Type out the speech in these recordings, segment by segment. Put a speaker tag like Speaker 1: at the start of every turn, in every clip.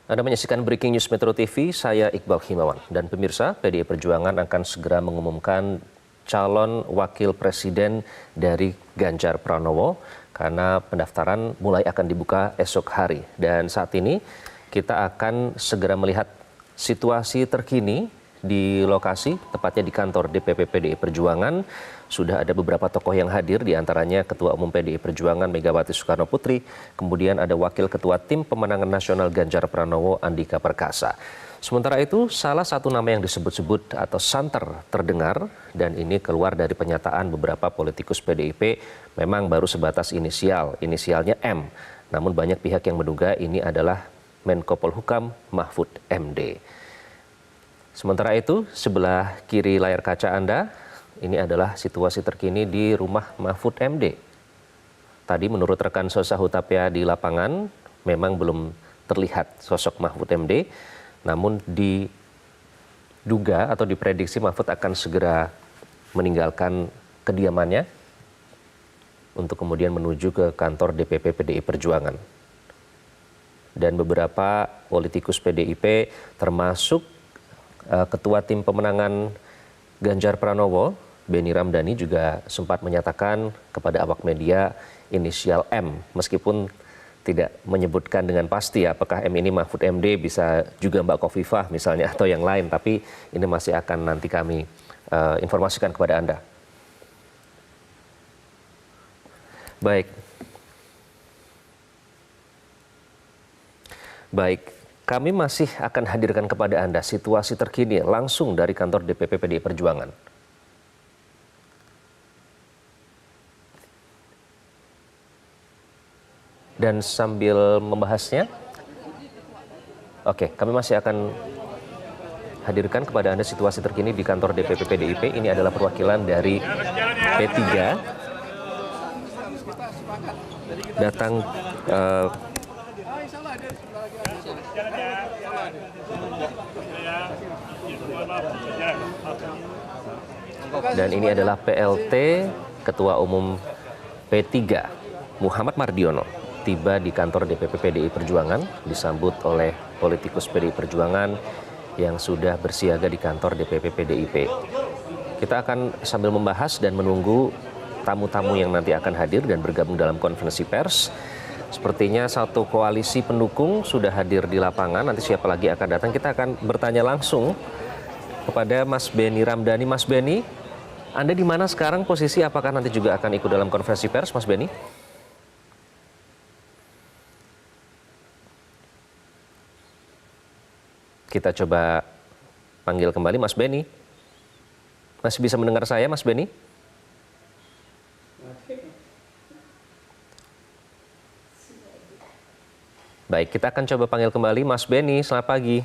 Speaker 1: Anda menyaksikan Breaking News Metro TV, saya Iqbal Himawan. Dan pemirsa, PDI Perjuangan akan segera mengumumkan calon wakil presiden dari Ganjar Pranowo karena pendaftaran mulai akan dibuka esok hari. Dan saat ini kita akan segera melihat situasi terkini di lokasi, tepatnya di kantor DPP PDI Perjuangan. Sudah ada beberapa tokoh yang hadir, diantaranya Ketua Umum PDI Perjuangan Megawati Soekarno Putri, kemudian ada Wakil Ketua Tim Pemenangan Nasional Ganjar Pranowo Andika Perkasa. Sementara itu, salah satu nama yang disebut-sebut atau santer terdengar, dan ini keluar dari pernyataan beberapa politikus PDIP, memang baru sebatas inisialnya M. Namun banyak pihak yang menduga ini adalah Menko Polhukam Mahfud MD. Sementara itu, sebelah kiri layar kaca Anda, ini adalah situasi terkini di rumah Mahfud MD. Tadi menurut rekan Sosa Hutapea di lapangan, memang belum terlihat sosok Mahfud MD, namun diduga atau diprediksi Mahfud akan segera meninggalkan kediamannya untuk kemudian menuju ke kantor DPP PDI Perjuangan. Dan beberapa politikus PDIP termasuk Ketua Tim Pemenangan Ganjar Pranowo, Benny Ramdhani juga sempat menyatakan kepada awak media inisial M, meskipun tidak menyebutkan dengan pasti apakah M ini Mahfud MD, bisa juga Mbak Khofifah misalnya atau yang lain, tapi ini masih akan nanti kami informasikan kepada Anda. Baik, kami masih akan hadirkan kepada Anda situasi terkini langsung dari kantor DPP PDI Perjuangan. Dan sambil membahasnya, kami masih akan hadirkan kepada Anda situasi terkini di kantor DPP PDIP. Ini adalah perwakilan dari P3 datang dan ini adalah PLT Ketua Umum P3 Muhammad Mardiono tiba di kantor DPP PDI Perjuangan, disambut oleh politikus PDI Perjuangan yang sudah bersiaga di kantor DPP PDIP. Kita akan sambil membahas dan menunggu tamu-tamu yang nanti akan hadir dan bergabung dalam konferensi pers. Sepertinya satu koalisi pendukung sudah hadir di lapangan, nanti siapa lagi akan datang, kita akan bertanya langsung kepada Mas Benny Ramdhani. Mas Benny, Anda di mana sekarang posisi, apakah nanti juga akan ikut dalam konferensi pers, Mas Benny? Kita coba panggil kembali Mas Benny. Masih bisa mendengar saya, Mas Benny? Baik, kita akan coba panggil kembali Mas Benny. Selamat pagi.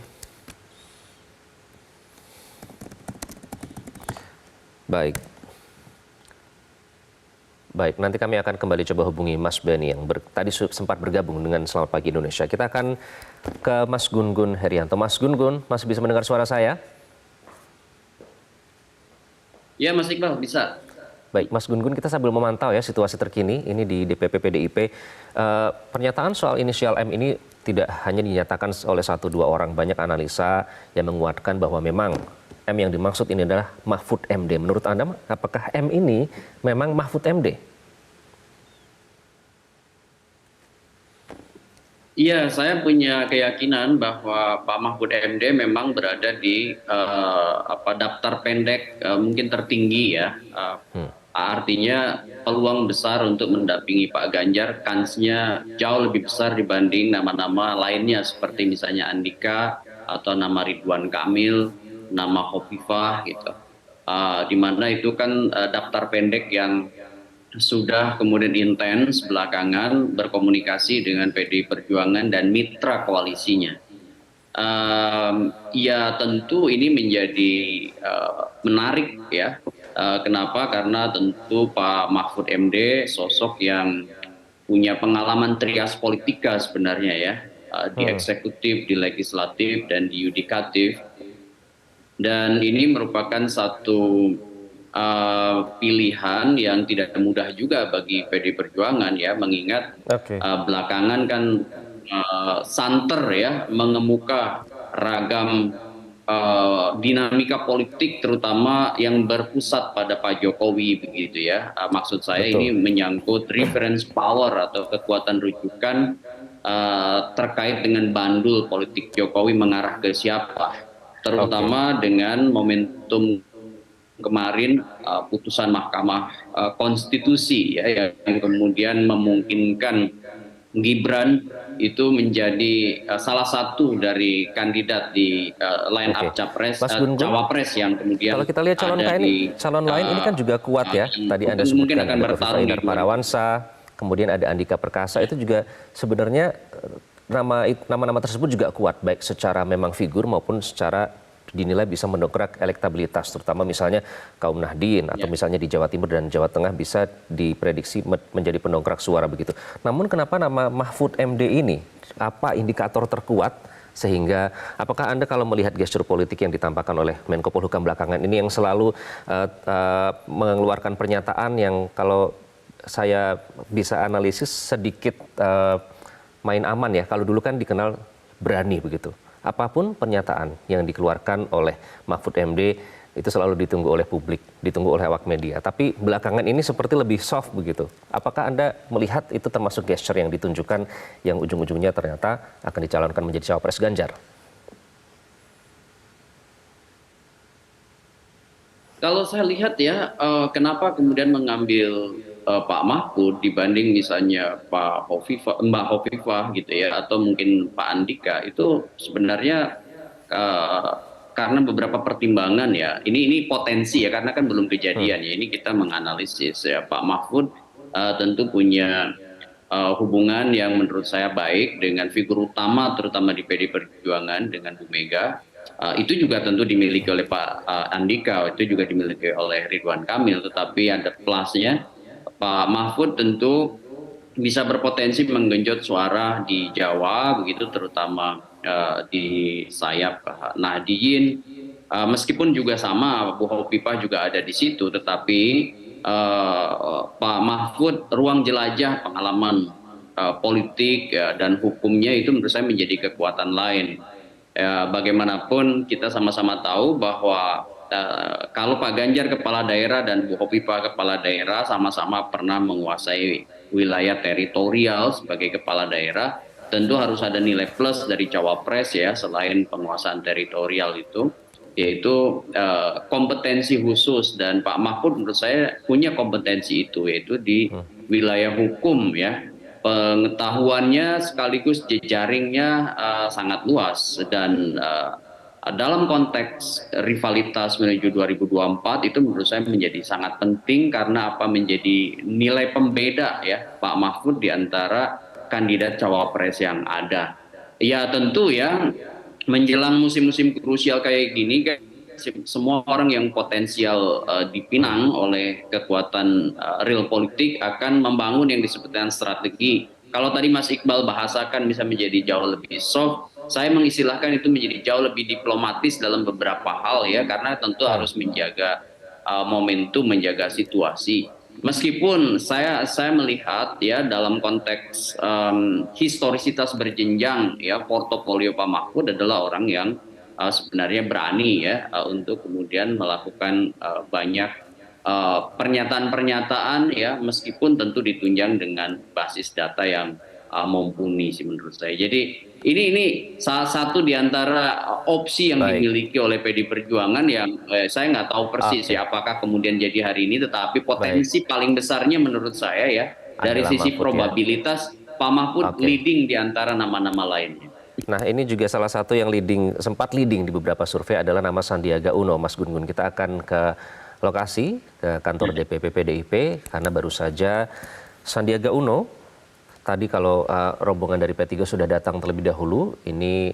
Speaker 1: Baik, nanti kami akan kembali coba hubungi Mas Benny yang tadi sempat bergabung dengan Selamat Pagi Indonesia. Kita akan ke Mas Gun-Gun Herianto. Mas Gun-Gun, masih bisa mendengar suara saya?
Speaker 2: Ya, Mas Iqbal, bisa.
Speaker 1: Baik, Mas Gun-Gun, kita sambil memantau ya situasi terkini ini di DPP PDIP. Pernyataan soal inisial M ini tidak hanya dinyatakan oleh 1-2 orang, banyak analisa yang menguatkan bahwa memang M yang dimaksud ini adalah Mahfud MD. Menurut Anda, apakah M ini memang Mahfud MD?
Speaker 2: Iya, saya punya keyakinan bahwa Pak Mahfud MD memang berada di daftar pendek mungkin tertinggi ya. Artinya peluang besar untuk mendampingi Pak Ganjar, kansnya jauh lebih besar dibanding nama-nama lainnya seperti misalnya Andika atau nama Ridwan Kamil, nama Khofifah gitu. Di mana itu kan daftar pendek yang sudah kemudian intens belakangan berkomunikasi dengan PDI Perjuangan dan mitra koalisinya. Ya tentu ini menjadi menarik ya. Kenapa? Karena tentu Pak Mahfud MD sosok yang punya pengalaman trias politika sebenarnya ya, di eksekutif, di legislatif, dan di yudikatif. Dan ini merupakan satu pilihan yang tidak mudah juga bagi PDI Perjuangan ya, mengingat belakangan kan santer ya mengemuka ragam dinamika politik terutama yang berpusat pada Pak Jokowi begitu ya. Maksud saya ini
Speaker 1: Betul.
Speaker 2: menyangkut reference power atau kekuatan rujukan terkait dengan bandul politik Jokowi mengarah ke siapa,
Speaker 1: Oke.
Speaker 2: terutama dengan momentum kemarin putusan Mahkamah Konstitusi ya yang kemudian memungkinkan Gibran itu menjadi salah satu dari kandidat di line
Speaker 1: Oke,
Speaker 2: up capres
Speaker 1: Mas Gun-Gun,
Speaker 2: cawapres yang
Speaker 1: kalau
Speaker 2: kemudian
Speaker 1: kita lihat
Speaker 2: ada di
Speaker 1: calon lain ini kan juga kuat ya. Tadi Anda
Speaker 2: mungkin
Speaker 1: sebutkan
Speaker 2: akan
Speaker 1: ada Kofifa
Speaker 2: bertarung di
Speaker 1: Indar
Speaker 2: 2000.
Speaker 1: Parawansa, kemudian ada Andika Perkasa, itu juga sebenarnya nama-nama tersebut juga kuat, baik secara memang figur maupun secara dinilai bisa mendongkrak elektabilitas, terutama misalnya kaum Nahdien atau
Speaker 2: Ya.
Speaker 1: misalnya di Jawa Timur dan Jawa Tengah bisa diprediksi menjadi pendongkrak suara begitu. Namun kenapa nama Mahfud MD ini, apa indikator terkuat sehingga apakah Anda kalau melihat gestur politik yang ditampakkan oleh Menko Polhukam belakangan ini yang selalu mengeluarkan pernyataan yang kalau saya bisa analisis sedikit main aman ya, kalau dulu kan dikenal berani begitu. Apapun pernyataan yang dikeluarkan oleh Mahfud MD itu selalu ditunggu oleh publik, ditunggu oleh awak media. Tapi belakangan ini seperti lebih soft begitu. Apakah Anda melihat itu termasuk gesture yang ditunjukkan yang ujung-ujungnya ternyata akan dicalonkan menjadi cawapres Ganjar?
Speaker 2: Kalau saya lihat ya, kenapa kemudian mengambil Pak Mahfud dibanding misalnya Mbak Hovifah gitu ya, atau mungkin Pak Andika itu sebenarnya eh, karena beberapa pertimbangan ya. Ini potensi ya, karena kan belum
Speaker 1: Hmm.
Speaker 2: kejadian ya. Ini kita menganalisis ya. Pak Mahfud tentu punya hubungan yang menurut saya baik dengan figur utama terutama di PD Perjuangan dengan Bu Mega. Itu juga tentu dimiliki oleh Pak Andika, itu juga dimiliki oleh Ridwan Kamil, tetapi ada plusnya Pak Mahfud tentu bisa berpotensi menggenjot suara di Jawa begitu, terutama di sayap Nahdien. Meskipun juga sama Bu Hovifah juga ada di situ, tetapi Pak Mahfud ruang jelajah pengalaman politik dan hukumnya itu menurut saya menjadi kekuatan lain. Ya, bagaimanapun kita sama-sama tahu bahwa kalau Pak Ganjar kepala daerah dan Bu Hovifah kepala daerah sama-sama pernah menguasai wilayah teritorial sebagai kepala daerah, tentu harus ada nilai plus dari cawapres ya selain penguasaan teritorial itu, yaitu kompetensi khusus, dan Pak Mahfud menurut saya punya kompetensi itu yaitu di wilayah hukum ya, pengetahuannya sekaligus jejaringnya sangat luas, dan dalam konteks rivalitas menuju 2024 itu menurut saya menjadi sangat penting karena apa, menjadi nilai pembeda ya Pak Mahfud di antara kandidat cawapres yang ada. Ya tentu ya, menjelang musim-musim krusial kayak gini kan semua orang yang potensial dipinang oleh kekuatan real politik akan membangun yang disebut dengan strategi. Kalau tadi Mas Iqbal bahasakan bisa menjadi jauh lebih soft, saya mengistilahkan itu menjadi jauh lebih diplomatis dalam beberapa hal ya, karena tentu
Speaker 1: Hmm.
Speaker 2: harus menjaga momentum, menjaga situasi. Meskipun saya melihat ya dalam konteks historisitas berjenjang ya, portofolio Pak Mahfud adalah orang yang sebenarnya berani ya untuk kemudian melakukan banyak pernyataan-pernyataan ya, meskipun tentu ditunjang dengan basis data yang mumpuni sih menurut saya. Jadi ini salah satu di antara opsi yang
Speaker 1: Baik,
Speaker 2: dimiliki oleh PD Perjuangan yang saya nggak tahu persis
Speaker 1: oke,
Speaker 2: ya apakah kemudian jadi hari ini, tetapi
Speaker 1: baik.
Speaker 2: potensi paling besarnya menurut saya ya dari
Speaker 1: Adalah
Speaker 2: sisi
Speaker 1: Mahfud ya.
Speaker 2: probabilitas Pak Mahfud
Speaker 1: Oke.
Speaker 2: leading di antara nama-nama lainnya.
Speaker 1: Nah, ini juga salah satu yang sempat leading di beberapa survei adalah nama Sandiaga Uno, Mas Gun-Gun. Kita akan ke lokasi, ke kantor DPP PDIP, karena baru saja Sandiaga Uno, tadi kalau rombongan dari P3 sudah datang terlebih dahulu, ini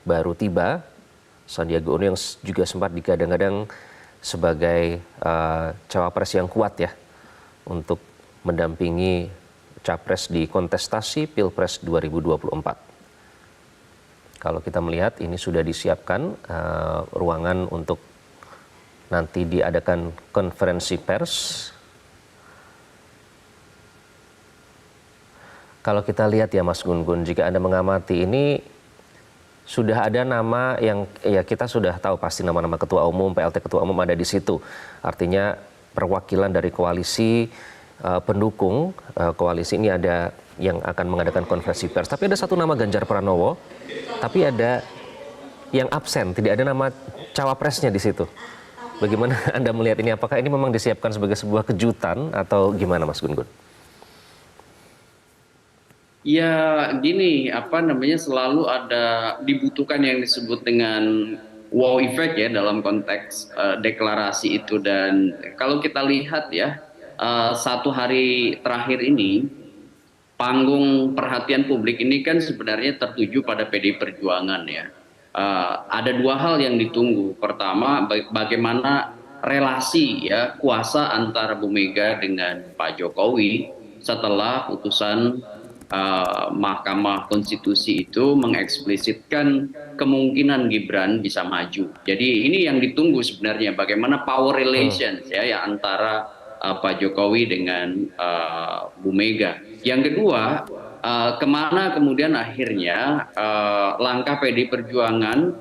Speaker 1: baru tiba. Sandiaga Uno yang juga sempat digadang-gadang sebagai cawapres yang kuat ya, untuk mendampingi capres di kontestasi Pilpres 2024. Kalau kita melihat ini sudah disiapkan ruangan untuk nanti diadakan konferensi pers. Kalau kita lihat ya Mas Gun-Gun, jika Anda mengamati ini sudah ada nama yang ya kita sudah tahu pasti nama-nama ketua umum, PLT ketua umum ada di situ. Artinya perwakilan dari koalisi pendukung koalisi ini ada yang akan mengadakan konferensi pers. Tapi ada satu nama Ganjar Pranowo, tapi ada yang absen, tidak ada nama cawapresnya di situ. Bagaimana Anda melihat ini? Apakah ini memang disiapkan sebagai sebuah kejutan atau gimana Mas Gun-Gun?
Speaker 2: Ya gini, selalu ada dibutuhkan yang disebut dengan wow effect ya dalam konteks deklarasi itu. Dan kalau kita lihat ya, satu hari terakhir ini panggung perhatian publik ini kan sebenarnya tertuju pada PDI Perjuangan ya. Ada dua hal yang ditunggu. Pertama, bagaimana relasi ya kuasa antara Bu Mega dengan Pak Jokowi setelah putusan Mahkamah Konstitusi itu mengeksplisitkan kemungkinan Gibran bisa maju. Jadi ini yang ditunggu sebenarnya, bagaimana power relations ya antara Pak Jokowi dengan Bu Mega. Yang kedua, kemana kemudian akhirnya langkah PDI Perjuangan,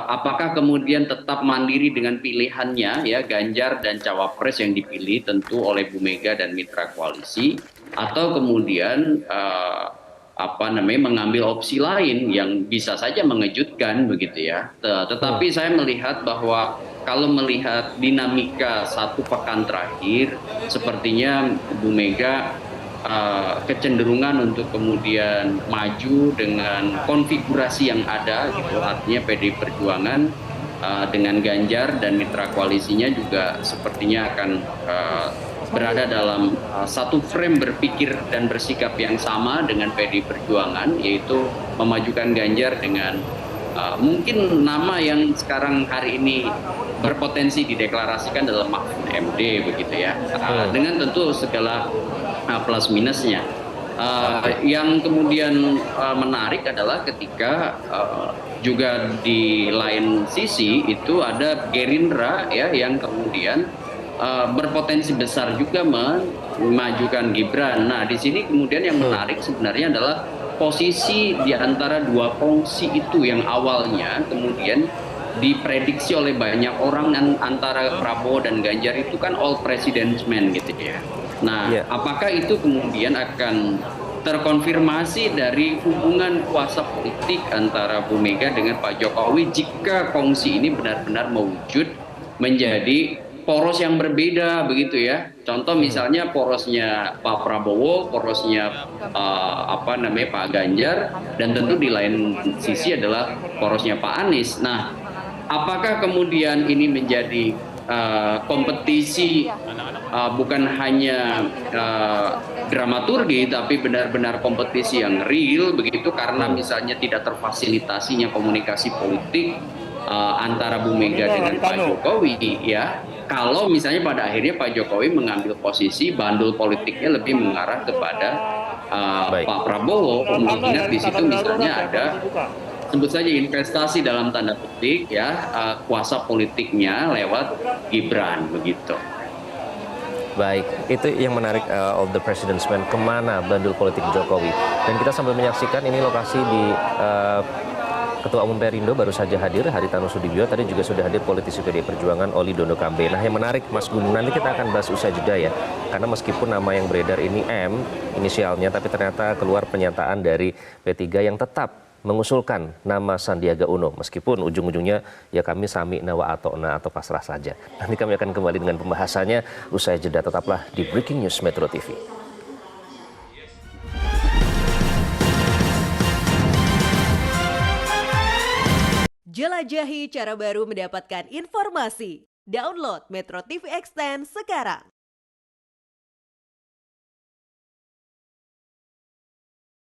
Speaker 2: apakah kemudian tetap mandiri dengan pilihannya ya Ganjar dan cawapres yang dipilih tentu oleh Bu Mega dan mitra koalisi, atau kemudian mengambil opsi lain yang bisa saja mengejutkan begitu ya. Tetapi saya melihat bahwa kalau melihat dinamika satu pekan terakhir, sepertinya Bu Mega kecenderungan untuk kemudian maju dengan konfigurasi yang ada gitu, artinya PDI Perjuangan dengan Ganjar dan mitra koalisinya juga sepertinya akan berada dalam satu frame berpikir dan bersikap yang sama dengan PDI Perjuangan, yaitu memajukan Ganjar dengan mungkin nama yang sekarang hari ini berpotensi dideklarasikan dalam Mahfud MD begitu ya, dengan tentu segala plus minusnya. Yang kemudian menarik adalah ketika juga di lain sisi itu ada Gerindra ya yang kemudian berpotensi besar juga memajukan Gibran. Nah, di sini kemudian yang menarik sebenarnya adalah posisi di antara dua kongsi itu yang awalnya kemudian diprediksi oleh banyak orang antara Prabowo dan Ganjar itu kan all president's man gitu ya. Nah, apakah itu kemudian akan terkonfirmasi dari hubungan kuasa politik antara Bu Mega dengan Pak Jokowi jika kongsi ini benar-benar mewujud menjadi poros yang berbeda begitu ya. Contoh misalnya porosnya Pak Prabowo, porosnya Pak Ganjar, dan tentu di lain sisi adalah porosnya Pak Anies. Nah, apakah kemudian ini menjadi kompetisi bukan hanya dramaturgi tapi benar-benar kompetisi yang real begitu, karena misalnya tidak terfasilitasinya komunikasi politik antara Bu Mega dengan Pak Jokowi ya. Kalau misalnya pada akhirnya Pak Jokowi mengambil posisi bandul politiknya lebih mengarah kepada Pak Prabowo, kemungkinan di situ misalnya ada sebut saja investasi dalam tanda petik ya, kuasa politiknya lewat Gibran begitu.
Speaker 1: Baik, itu yang menarik of the President's Man, kemana bandul politik Jokowi. Dan kita sambil menyaksikan ini lokasi di Ketua Umum Perindo baru saja hadir, Haritanu Sudibyo. Tadi juga sudah hadir politisi PDI Perjuangan Oli Dondo Kambe. Nah, yang menarik Mas Gun, nanti kita akan bahas usai jeda ya. Karena meskipun nama yang beredar ini M inisialnya, tapi ternyata keluar pernyataan dari P3 yang tetap mengusulkan nama Sandiaga Uno. Meskipun ujung-ujungnya ya kami sami nawa atau pasrah saja. Nanti kami akan kembali dengan pembahasannya usai jeda. Tetaplah di Breaking News Metro TV.
Speaker 3: Jelajahi cara baru mendapatkan informasi. Download Metro TV Extend sekarang.